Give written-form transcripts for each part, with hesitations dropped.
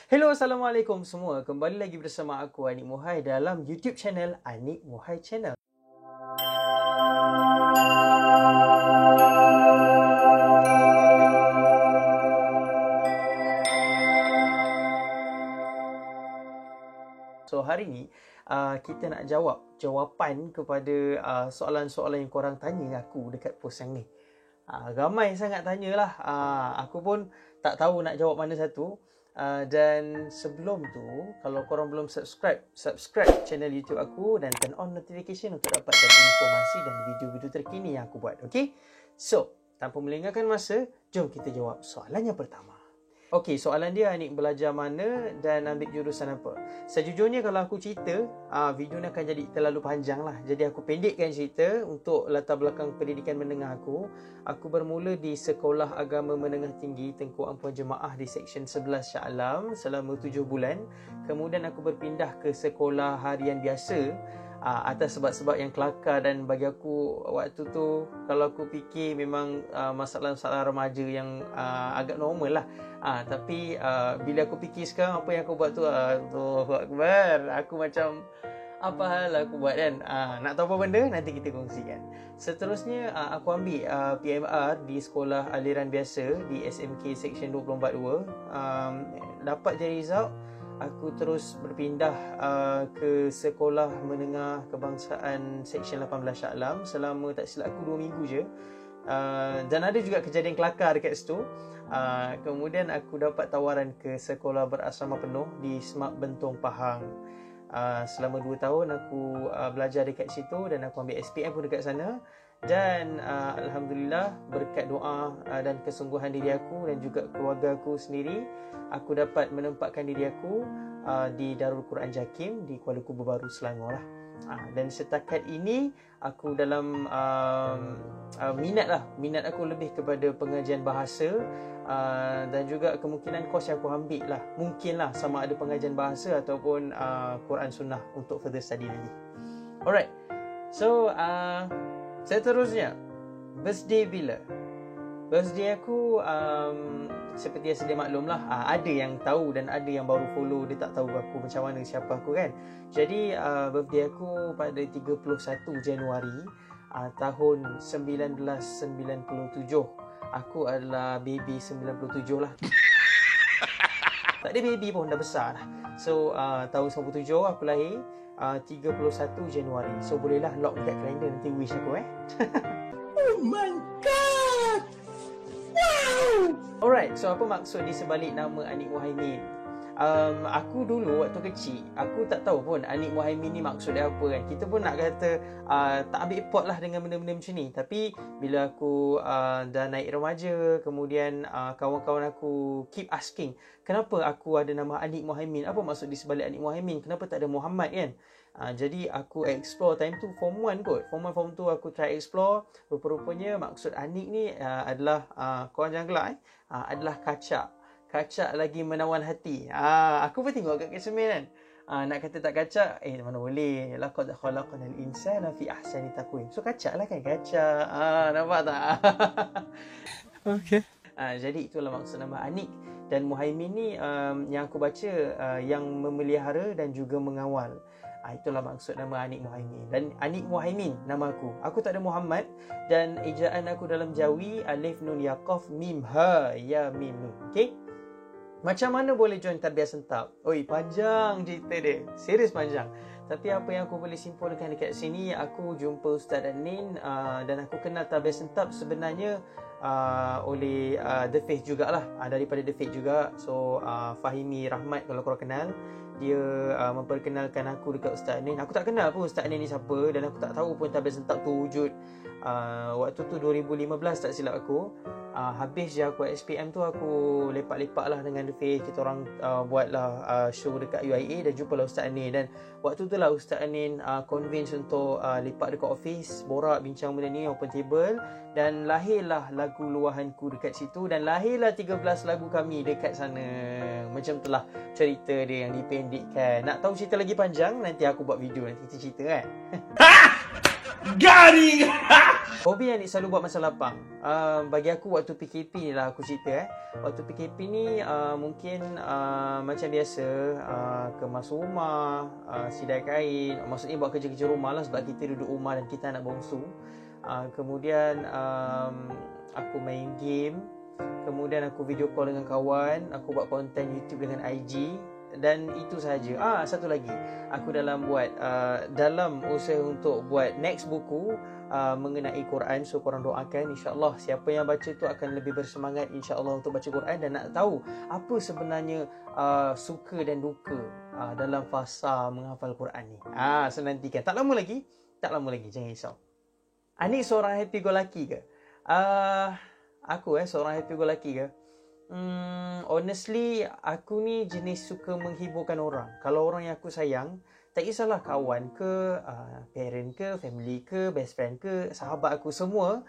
Hello, Assalamualaikum semua. Kembali lagi bersama aku, Anik Muhai, dalam YouTube channel Anik Muhai Channel. So, hari ni kita nak jawapan kepada soalan-soalan yang korang tanya aku dekat post yang ni. Ramai sangat tanyalah. Aku pun tak tahu nak jawab mana satu. Dan sebelum tu, kalau korang belum subscribe channel YouTube aku dan turn on notification untuk dapatkan informasi dan video-video terkini yang aku buat. Okay? So, tanpa melengahkan masa, jom kita jawab soalan yang pertama. Okey, soalan dia, Anik belajar mana dan ambil jurusan apa? Sejujurnya kalau aku cerita, video ni akan jadi terlalu panjang lah. Jadi aku pendekkan cerita untuk latar belakang pendidikan menengah aku. Aku bermula di Sekolah Agama Menengah Tinggi Tengku Ampuan Jemaah di Seksyen 11 Shah Alam selama 7 bulan. Kemudian aku berpindah ke sekolah harian biasa atas sebab-sebab yang kelakar, dan bagi aku waktu tu kalau aku fikir memang masalah-masalah remaja yang agak normal lah. Tapi bila aku fikir sekarang apa yang aku buat tu, Allahu Akbar, aku macam apa hal aku buat kan. Nak tahu apa benda, nanti kita kongsikan. Seterusnya aku ambil PMR di sekolah aliran biasa di SMK Seksyen 242. Dapat je result, aku terus berpindah ke Sekolah Menengah Kebangsaan Seksyen 18 Shah Alam selama tak silap aku 2 minggu je. Dan ada juga kejadian kelakar dekat situ. Kemudian aku dapat tawaran ke sekolah berasrama penuh di Smart Bentong Pahang. Selama 2 tahun aku belajar dekat situ dan aku ambil SPM pun dekat sana. Dan Alhamdulillah, berkat doa dan kesungguhan diri aku dan juga keluarga aku sendiri, aku dapat menempatkan diri aku di Darul Quran Jakim di Kuala Kubu Baru, Selangor lah. Dan setakat ini aku dalam minat aku lebih kepada pengajian bahasa, dan juga kemungkinan kos yang aku ambil lah mungkinlah sama ada pengajian bahasa ataupun Quran Sunnah untuk further study lagi. Alright, so seterusnya, birthday bila? Birthday aku seperti yang sedia maklum lah, ada yang tahu dan ada yang baru follow. Dia tak tahu aku macam mana, siapa aku kan. Jadi birthday aku pada 31 Januari tahun 1997. Aku adalah baby 97 lah. Tak ada baby pun, dah besar lah. So tahun 97 aku lahir, 31 Januari. So bolehlah lock dekat kalender, nanti wish aku Oh my god! Wow! Alright, so apa maksud di sebalik nama Anik Muhaimin? Aku dulu waktu kecil, aku tak tahu pun Anik Muhaimin ni maksud dia apa kan. Kita pun nak kata tak ambil pot lah dengan benda-benda macam ni. Tapi bila aku dah naik remaja, kemudian kawan-kawan aku keep asking, kenapa aku ada nama Anik Muhaimin? Apa maksud di sebalik Anik Muhaimin? Kenapa tak ada Muhammad kan? Jadi aku explore time tu form 1 kot. Form 1, form 2 aku try explore. Rupa-rupanya maksud Anik ni adalah korang jangan gelak adalah kacak. Kacak lagi menawan hati. Aku pun tengok kat kesemen kan. Nak kata tak kacak, mana boleh. Laqad khalaqnal insana fi ahsani taqwim. So kacak lah kan, kacak. Nampak tak? Okay. Jadi itulah maksud nama Anik. Dan Muhaimin ni yang aku baca yang memelihara dan juga mengawal. Itulah maksud nama Anik Muhaimin. Dan Anik Muhaimin nama aku. Aku tak ada Muhammad. Dan ejaan aku dalam Jawi, alif nun ya qaf mim ha ya mim nun. Okay? Macam mana boleh join tarbiyah sentap? Oi, panjang cerita dia. Serius panjang. Tapi apa yang aku boleh simpulkan dekat sini, aku jumpa Ustaz Adnin dan aku kenal tarbiyah sentap sebenarnya oleh The Faith jugalah. Daripada The Faith juga. So Fahimi Rahmat kalau korang kenal, dia memperkenalkan aku dekat Ustaz Adnin. Aku tak kenal pun Ustaz Adnin ni siapa, dan aku tak tahu pun tarbiyah sentap tu wujud. Waktu tu 2015 tak silap aku. Habis je aku SPM tu, aku lepak-lepak lah dengan The Faith. Kita orang buatlah show dekat UIA dan jumpalah Ustaz Anin. Dan waktu tu lah Ustaz Anin convince untuk lepak dekat office, borak bincang benda ni, open table. Dan lahirlah lagu luahanku dekat situ. Dan lahirlah 13 lagu kami dekat sana. Macam tu lah cerita dia yang dipendekkan. Nak tahu cerita lagi panjang, nanti aku buat video, nanti kita cerita kan. Garing. Hobi yang Anik selalu buat masa lapang. Bagi aku waktu PKP ni lah aku cerita. Waktu PKP ni mungkin macam biasa, kemas rumah, sidai kain. Maksudnya buat kerja-kerja rumah lah sebab kita duduk rumah dan kita anak bongsu. Kemudian aku main game. Kemudian aku video call dengan kawan. Aku buat konten YouTube dengan IG. Dan itu sahaja. Satu lagi, aku dalam usaha untuk buat next buku mengenai Quran. So korang doakan, insyaAllah siapa yang baca tu akan lebih bersemangat insyaAllah untuk baca Quran dan nak tahu apa sebenarnya suka dan duka dalam fasa menghafal Quran ni. So nantikan. Tak lama lagi, jangan risau. Anik seorang happy go lucky ke? Aku seorang happy go lucky ke? Honestly, aku ni jenis suka menghiburkan orang. Kalau orang yang aku sayang, tak kisahlah kawan ke, parent ke, family ke, best friend ke, sahabat aku semua,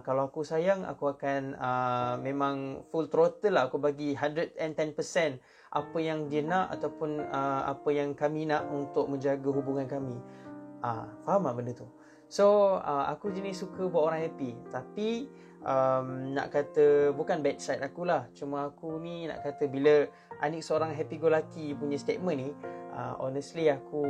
kalau aku sayang, aku akan memang full throttle lah. Aku bagi 110% apa yang dia nak ataupun apa yang kami nak untuk menjaga hubungan kami. Faham tak benda tu? So, aku jenis suka buat orang happy. Tapi nak kata bukan bad side aku lah. Cuma aku ni nak kata bila Anik seorang happy go lucky punya statement ni, honestly aku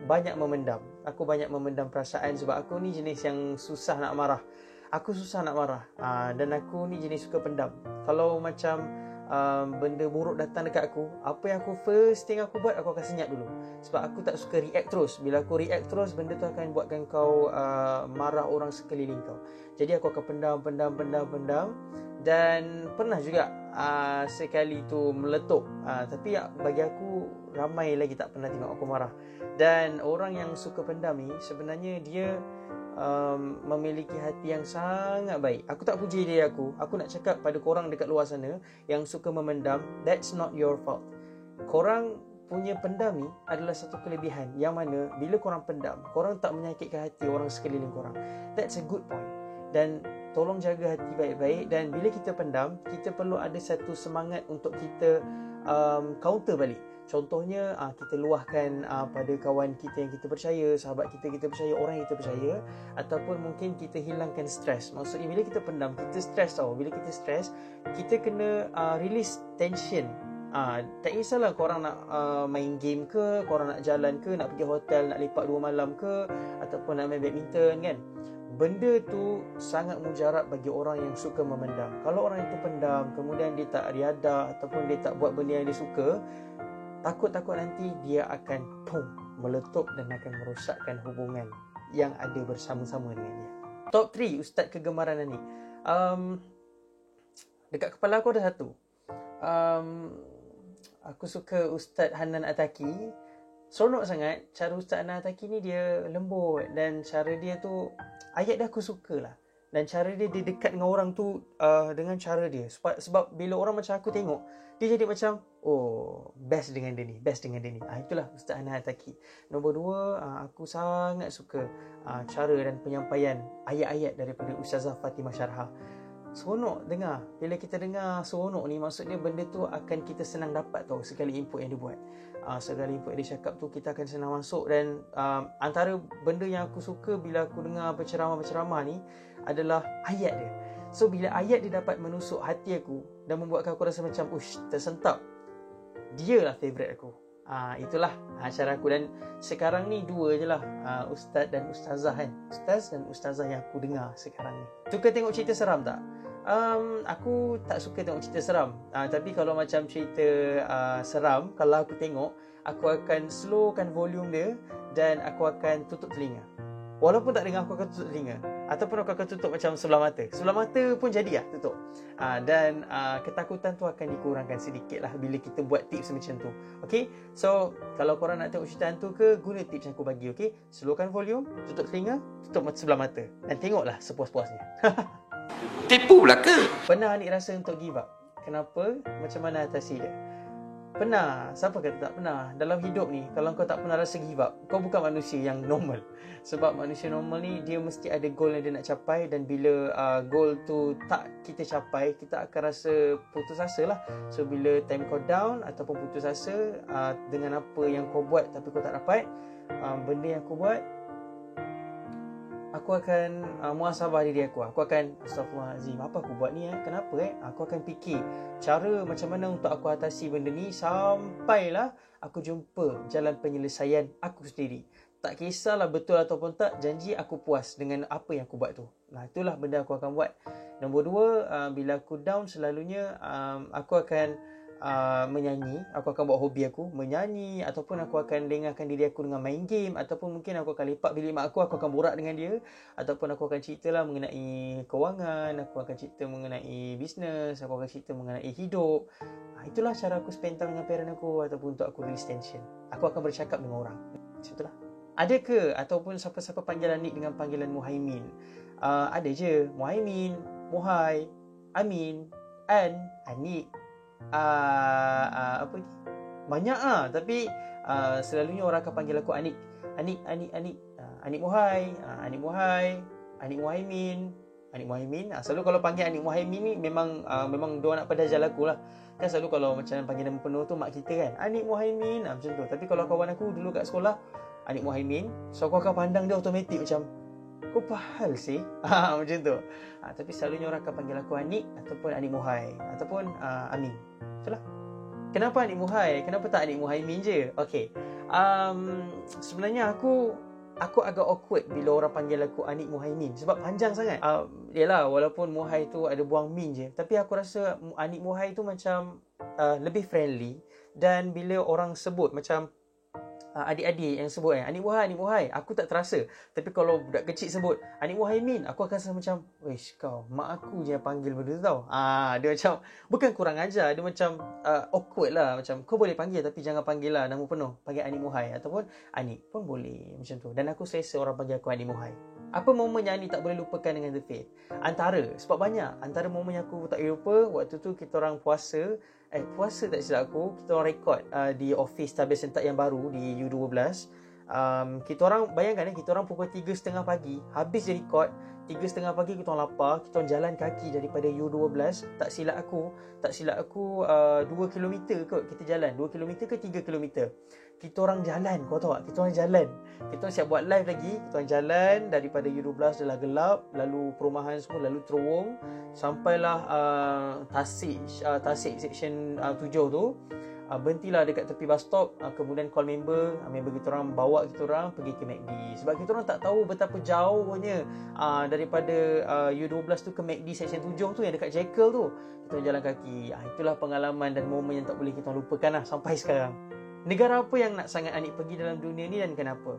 banyak memendam. Aku banyak memendam perasaan sebab aku ni jenis yang susah nak marah. Aku susah nak marah. Dan aku ni jenis suka pendam. Kalau macam benda buruk datang dekat aku, apa yang aku first thing aku buat, aku akan senyap dulu. Sebab aku tak suka react terus. Bila aku react terus, benda tu akan buatkan kau marah orang sekeliling kau. Jadi aku akan pendam. Dan pernah juga sekali tu meletup. Tapi bagi aku, ramai lagi tak pernah tengok aku marah. Dan orang yang suka pendam ni, sebenarnya dia memiliki hati yang sangat baik. Aku tak puji diri aku. Aku nak cakap pada korang dekat luar sana yang suka memendam, that's not your fault. Korang punya pendam ni adalah satu kelebihan yang mana bila korang pendam, korang tak menyakitkan hati orang sekeliling korang. That's a good point. Dan tolong jaga hati baik-baik. Dan bila kita pendam, kita perlu ada satu semangat untuk kita counter balik. Contohnya kita luahkan pada kawan kita yang kita percaya, sahabat kita percaya, orang yang kita percaya. Ataupun mungkin kita hilangkan stres. Maksudnya bila kita pendam, kita stres tau. Bila kita stres, kita kena release tension. Tak kisahlah korang nak main game ke, korang nak jalan ke, nak pergi hotel, nak lepak 2 malam ke, ataupun nak main badminton kan. Benda tu sangat mujarab bagi orang yang suka memendam. Kalau orang itu pendam, kemudian dia tak riadah ataupun dia tak buat benda yang dia suka, takut-takut nanti dia akan meletup dan akan merosakkan hubungan yang ada bersama-sama dengan dia. Top 3 ustaz kegemaran Anik. Dekat kepala aku ada satu. Aku suka Ustaz Hanan Ataki. Seronok sangat cara Ustaz Hanan Ataki ni, dia lembut dan cara dia tu, ayat dia aku suka lah. Dan cara dia dekat dengan orang tu dengan cara dia. Sebab bila orang macam aku tengok, dia jadi macam, best dengan dia ni. Itulah Ustaz Hanan Ataki. Nombor 2, aku sangat suka cara dan penyampaian ayat-ayat daripada Ustazah Fatimah Syarhah. Seronok dengar. Bila kita dengar seronok ni, maksudnya benda tu akan kita senang dapat tau segala input yang dia buat. Segala input yang dia cakap tu kita akan senang masuk. Dan antara benda yang aku suka bila aku dengar penceramah-penceramah ni adalah ayat dia. So bila ayat dia dapat menusuk hati aku dan membuatkan aku rasa macam tersentap, dia lah favourite aku. Itulah cara aku. Dan sekarang ni 2 je lah, Ustaz dan Ustazah kan. Ustaz dan Ustazah yang aku dengar sekarang ni. Suka tengok cerita seram tak? Aku tak suka tengok cerita seram. Tapi kalau macam cerita seram, kalau aku tengok, aku akan slowkan volume dia dan aku akan tutup telinga. Walaupun tak dengar, aku akan tutup telinga. Ataupun aku akan tutup macam sebelah mata. Sebelah mata pun jadi lah tutup. Dan ketakutan tu akan dikurangkan sedikit lah bila kita buat tips macam tu. Okay? So, kalau korang nak tengok cerita hantu ke, guna tips yang aku bagi. Okay? Slowkan volume, tutup telinga, tutup sebelah mata. Dan tengoklah sepuas-puasnya. Tipu pula ke? Pernah Anik rasa untuk give up? Kenapa? Macam mana atasi dia? Pernah. Siapa kata tak pernah? Dalam hidup ni, kalau kau tak pernah rasa give up, kau bukan manusia yang normal. Sebab manusia normal ni, dia mesti ada goal yang dia nak capai. Dan bila goal tu tak kita capai, kita akan rasa putus asa lah. So bila time kau down ataupun putus asa dengan apa yang kau buat tapi kau tak dapat, benda yang kau buat, aku akan muhasabah diri aku. Aku akan, astaghfirullahalazim, apa aku buat ni Kenapa Aku akan fikir cara macam mana untuk aku atasi benda ni sampailah aku jumpa jalan penyelesaian aku sendiri. Tak kisahlah betul ataupun tak, janji aku puas dengan apa yang aku buat tu. Nah, itulah benda aku akan buat. Nombor 2, bila aku down selalunya aku akan menyanyi. Aku akan buat hobi aku menyanyi, ataupun aku akan dengarkan diri aku dengan main game, ataupun mungkin aku akan lepak bilik mak aku akan borak dengan dia, ataupun aku akan ceritalah mengenai kewangan, aku akan cerita mengenai bisnes, aku akan cerita mengenai hidup. Itulah cara aku spend time dengan parent aku, ataupun untuk aku release tension. Aku akan bercakap dengan orang. Macam itulah. Ada ke ataupun siapa-siapa panggil Anik dengan panggilan Muhaimin? Ada je. Muhaimin, Muhai, Amin, An, Anik. Apa ni? Banyak tapi selalunya orang akan panggil aku Anik. Anik. Anik Muhai, Anik Muhai, Anik Muhaimin, Anik Muhaimin. Selalu kalau panggil Anik Muhaimin ni memang dia nak pedajal aku lah. Kan selalu kalau macam panggil nama penuh tu mak kita kan, Anik Muhaimin, macam tu. Tapi kalau kawan aku dulu kat sekolah, Anik Muhaimin, so aku akan pandang dia automatik macam, kau pahal sih? Macam tu. Tapi selalunya orang akan panggil aku Anik, ataupun Anik Muhai, ataupun Amin. Itulah. Kenapa Anik Muhai? Kenapa tak Anik Muhaimin je? Okay. Sebenarnya aku agak awkward bila orang panggil aku Anik Muhaimin, sebab panjang sangat. Yelah, walaupun Muhai tu ada buang min je, tapi aku rasa Anik Muhai tu macam lebih friendly. Dan bila orang sebut macam adik-adik yang sebut Anik Muhai, aku tak terasa. Tapi kalau budak kecil sebut Anik Muhaimin, aku akan rasa macam, wish kau, mak aku je yang panggil benda tu tau. Dia macam, bukan kurang ajar, dia macam awkward lah. Macam, kau boleh panggil tapi jangan panggil lah nama penuh, panggil Anik Muhai, ataupun Anik pun boleh, macam tu. Dan aku selesa orang panggil aku Anik Muhai. Apa momen yang Anik tak boleh lupakan dengan The Faith? Sebab banyak. Antara momen yang aku tak boleh lupa, waktu tu kita orang puasa tak silap aku, kita orang record di office tabir sentak yang baru di U12. Kita orang, bayangkan kita orang pukul 3.30 pagi, habis je record, 3.30 pagi kita orang lapar, kita orang jalan kaki daripada U12. Tak silap aku 2 km kot kita jalan, 2 km ke 3 km. Kita orang jalan, kau tahu tak? Kita orang jalan. Kita orang siap buat live lagi. Kita orang jalan daripada U12 dah gelap, lalu perumahan semua, lalu terowong, sampailah Tasik section 7 tu. Berhentilah dekat tepi bus stop, kemudian call member kita orang bawa kita orang pergi ke McD. Sebab kita orang tak tahu betapa jauhnya daripada U12 tu ke McD section 7 tu yang dekat Jekyll tu. Kita orang jalan kaki. Itulah pengalaman dan momen yang tak boleh kita lupakan lah sampai sekarang. Negara apa yang nak sangat Anik pergi dalam dunia ni dan kenapa?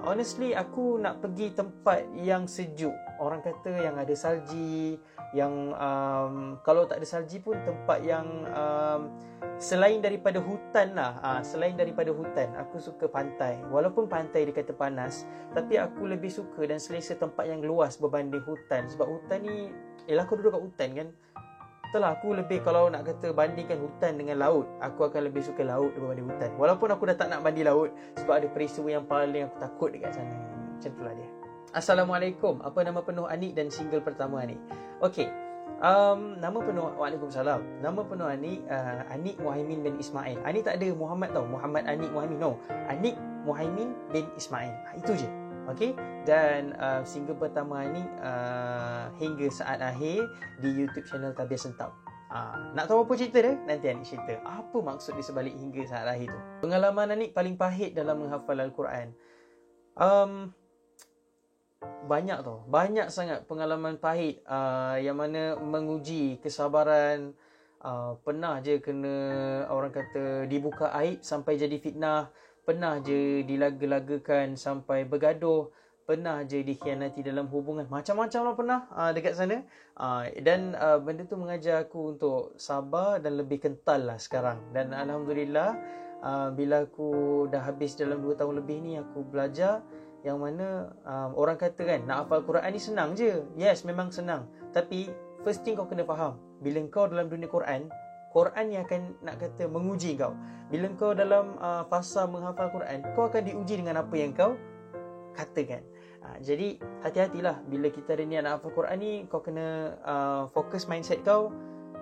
Honestly, aku nak pergi tempat yang sejuk. Orang kata yang ada salji, yang kalau tak ada salji pun tempat yang selain daripada hutan lah. Selain daripada hutan, aku suka pantai. Walaupun pantai dia kata panas, tapi aku lebih suka dan selesa tempat yang luas berbanding hutan. Sebab hutan ni, aku duduk kat hutan kan. Itulah, aku lebih, kalau nak kata bandingkan hutan dengan laut, aku akan lebih suka laut berbanding hutan. Walaupun aku dah tak nak banding laut, sebab ada peristiwa yang paling aku takut dekat sana. Macam itulah dia. Assalamualaikum. Apa nama penuh Anik dan single pertama Anik? Okey. Nama penuh, Waalaikumsalam. Nama penuh Anik, Anik Muhaimin bin Ismail. Anik tak ada Muhammad tau. Muhammad Anik Muhaimin. No. Anik Muhaimin bin Ismail. Itu je. Okey. Dan single pertama ni hingga saat akhir di YouTube channel Tabir Sentap. Nak tahu apa cerita dia? Nanti Anik cerita. Apa maksud di sebalik hingga saat akhir tu? Pengalaman Anik paling pahit dalam menghafal Al-Quran. Banyak sangat pengalaman pahit yang mana menguji kesabaran. Pernah je kena orang kata dibuka aib sampai jadi fitnah. Pernah je dilaga-lagakan sampai bergaduh. Pernah je dikhianati dalam hubungan. Macam-macam lah pernah dekat sana. Dan benda tu mengajar aku untuk sabar dan lebih kental lah sekarang. Dan Alhamdulillah, bila aku dah habis dalam 2 tahun lebih ni, aku belajar yang mana orang kata kan, nak hafal Quran ni senang je. Yes, memang senang. Tapi first thing kau kena faham, bila kau dalam dunia Quran yang akan nak kata menguji kau. Bila kau dalam fasa menghafal Quran, kau akan diuji dengan apa yang kau katakan. Jadi hati-hatilah bila kita ada niat nak hafal Quran ni. Kau kena fokus mindset kau,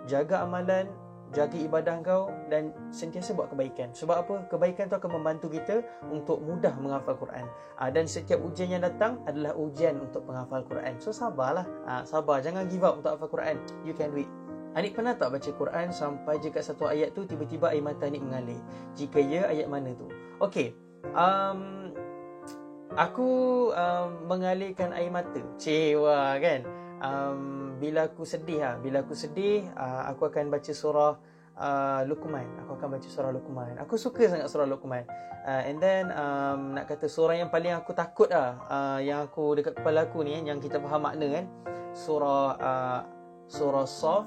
jaga amalan, jaga ibadah kau dan sentiasa buat kebaikan. Sebab apa? Kebaikan tu akan membantu kita untuk mudah menghafal Quran. Dan setiap ujian yang datang adalah ujian untuk menghafal Quran. So sabarlah. Sabar, jangan give up untuk hafal Quran. You can do it. Anik pernah tak baca Quran sampai je kat satu ayat tu tiba-tiba air mata Anik mengalir? Jika ya, ayat mana tu? Okey. Aku mengalirkan air mata. Cewa kan? Bila aku sedih, aku akan baca surah Luqman. Aku suka sangat surah Luqman. And then nak kata surah yang paling aku takut yang aku dekat kepala aku ni, yang kita faham makna kan, surah Saf,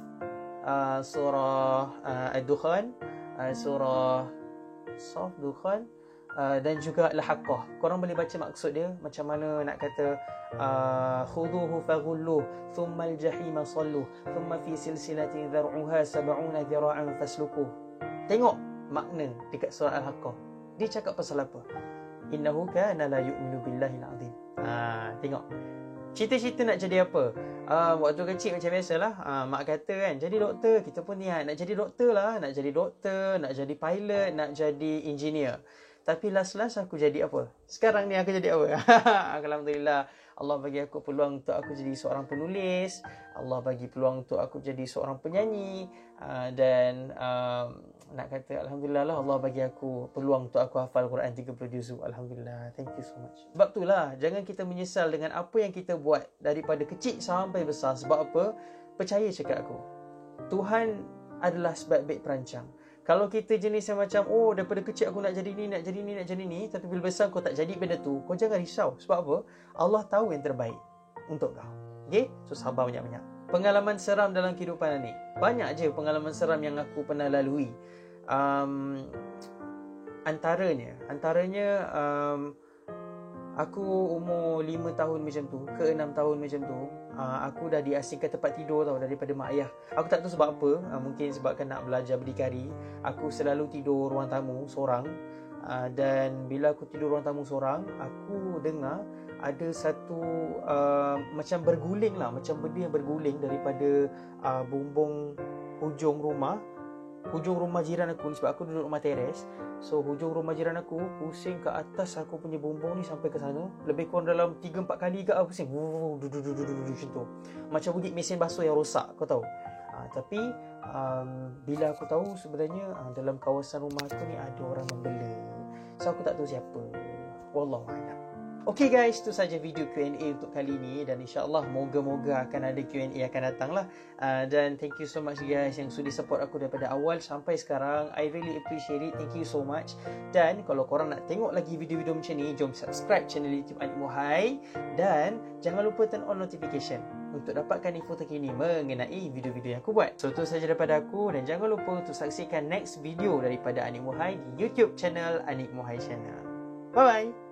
surah Ad-Dukhan, surah Saf, Dukhan, dan juga Al-Haqqah. Korang boleh baca maksud dia macam mana nak kata khuduhu faghulluh thumma al-jahima salluh thumma fi silsilatin dhar'uha 70 dhira'an fasluquh. Tengok makna dekat surah Al-Haqqah. Dia cakap pasal apa? Innahu kana la yu'minu billahi al-'azim. Tengok. Cita-cita nak jadi apa? Waktu kecil macam biasalah, mak kata kan, jadi doktor. Kita pun niat nak jadi doktor lah. Nak jadi doktor, nak jadi pilot, nak jadi engineer. Tapi last aku jadi apa? Sekarang ni aku jadi apa? Alhamdulillah, Allah bagi aku peluang untuk aku jadi seorang penulis. Allah bagi peluang untuk aku jadi seorang penyanyi. Dan nak kata Alhamdulillah lah, Allah bagi aku peluang untuk aku hafal Quran 30 juzuk. Alhamdulillah, thank you so much. Sebab itulah, jangan kita menyesal dengan apa yang kita buat daripada kecil sampai besar. Sebab apa? Percaya cakap aku, Tuhan adalah sebaik-baik perancang. Kalau kita jenis yang macam, daripada kecil aku nak jadi ni, tapi bila besar kau tak jadi benda tu, kau jangan risau. Sebab apa? Allah tahu yang terbaik untuk kau. Okay? So sabar banyak-banyak. Pengalaman seram dalam kehidupan ni, banyak je pengalaman seram yang aku pernah lalui. Antaranya aku umur 5 tahun macam tu, ke 6 tahun macam tu, aku dah diasingkan tempat tidur tau daripada mak ayah. Aku tak tahu sebab apa, mungkin sebabkan nak belajar berdikari. Aku selalu tidur ruang tamu seorang. Dan bila aku tidur ruang tamu seorang, aku dengar ada satu macam berguling lah, macam benda yang berguling daripada bumbung hujung rumah jiran aku ni. Sebab aku duduk rumah teres. So hujung rumah jiran aku pusing ke atas aku punya bumbung ni sampai ke sana. Lebih kurang dalam 3-4 kali ke aku pusing. Macam tu. Macam bunyi mesin basuh yang rosak, kau tahu. Tapi bila aku tahu sebenarnya dalam kawasan rumah aku ni ada orang membela. So aku tak tahu siapa. Wallahualam. Okay guys, itu saja video Q&A untuk kali ini. Dan insyaAllah moga-moga akan ada Q&A akan datang lah. Dan thank you so much guys yang sudi support aku daripada awal sampai sekarang. I really appreciate it. Thank you so much. Dan kalau korang nak tengok lagi video-video macam ni, jom subscribe channel YouTube Anik Muhai. Dan jangan lupa turn on notification untuk dapatkan info terkini mengenai video-video yang aku buat. So itu saja daripada aku. Dan jangan lupa untuk saksikan next video daripada Anik Muhai di YouTube channel Anik Muhai Channel. Bye-bye.